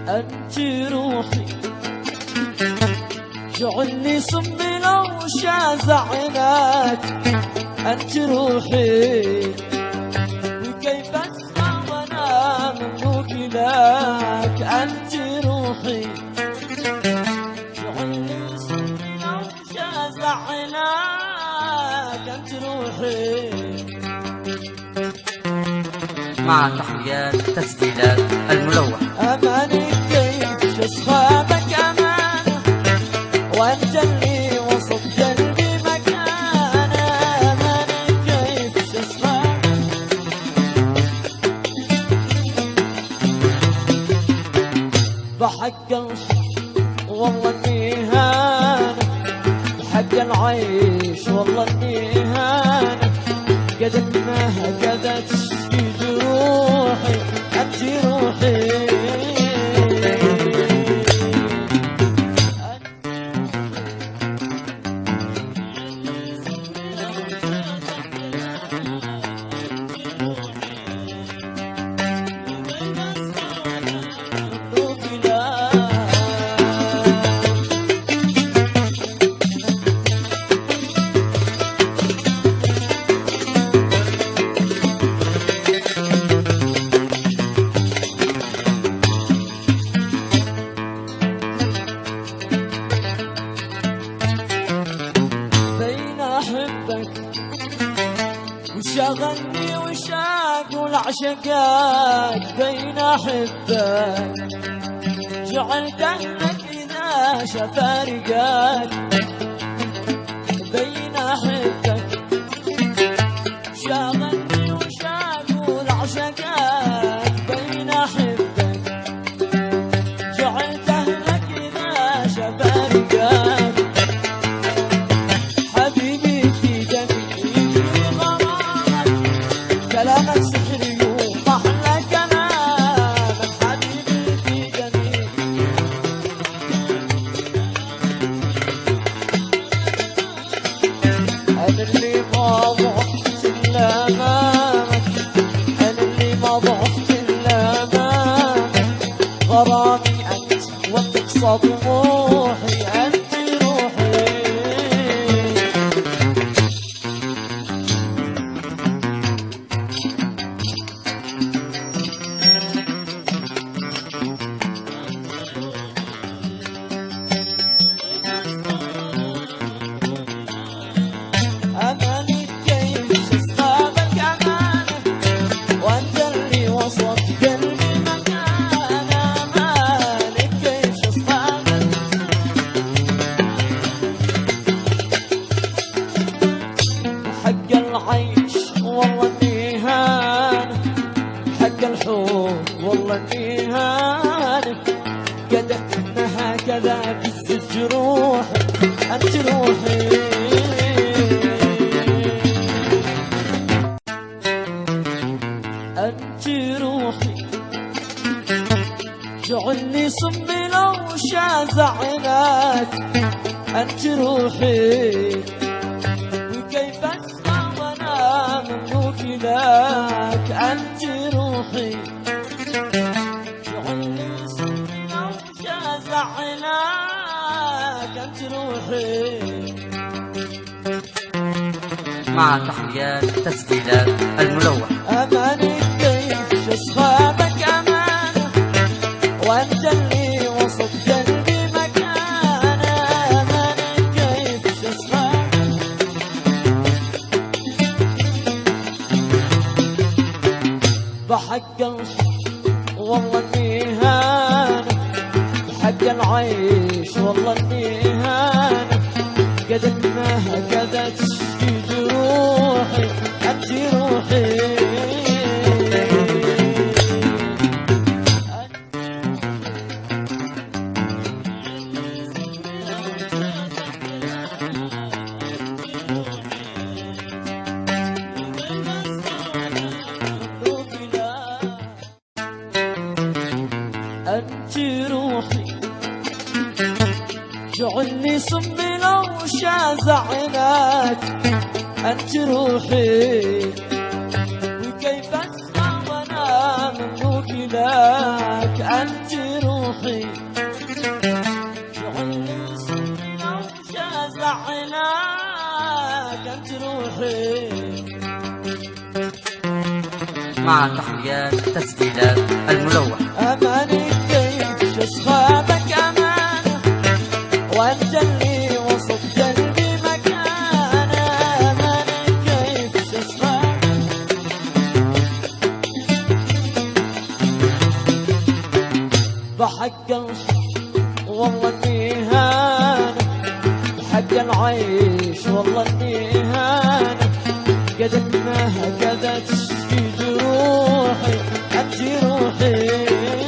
أنت روحي جعلني صمي لو شاز عينك. أنت روحي وكيف أسمع وأنا مملوك لك. أنت روحي جعلني صمي لو شاز عينك. أنت روحي. مع تحيات تسجيلات الملوح. أماني كيف أصحابك أمانة وأنت اللي وسط قلبي مكانة. أماني كيف أصحابك بحق والله إني هانة. بحق العيش والله إني هانة. قد ما هكذا تشفي جروحي. أنت روحي. وشغلني وشاق والعشقات بين أحبك. جعلت أهلك إذا شفارقات بين أحبك. شغلني وشاق والعشقات بين أحبك. جعلت أهلك إذا شفارقات. كلامك سحري ومحلى كلامك. حبيبي في جميل. أنا اللي ما ضعفت إلا أمامك. أنا اللي ما ضعفت إلا أمامك. غرامي أنت وتقصى طموحي. أنت روحي. أماني كيف أصحابك أمانة وأنت اللي وسط قلبي مكانة. أماني كيف أصحابك حق العيش والله إني هانة. حق الحب والله إني هانة. قدرت هكذا بزت جروحي. أنت روحي. أنت روحي جعلني صمي لو شاز عينك. أنت روحي وكيف أسمع وأنا مملوك لك. أنت روحي جعلني صمي لو شاز عينك. أنت روحي. مع تحيات تسجيلات الملوح. أماني كيف أصحابك أمانة وأنت اللي وسط قلبي مكانة. أماني كيف أصحابك بحق والله إني هانة. بحق العيش والله إني هانة. قد ما هكذا تشفي جروحي. أنت روحي. أنت روحي جعلني صمي لو شاز عينك. أنت روحي وكيف أسمع وأنا مملوك لك. لك أنت روحي شعلي سنة وشازع لك أنت روحي مع تحيات تسجيلات الملوح. أماني كيف أصحابك أمانة وأنت اللي وصف قلبي مكانه. أماني كيف أصحابك بحق والله إني هانة بحق العيش والله إني هانة قد ما هكذا تشفي جروحي أنت روحي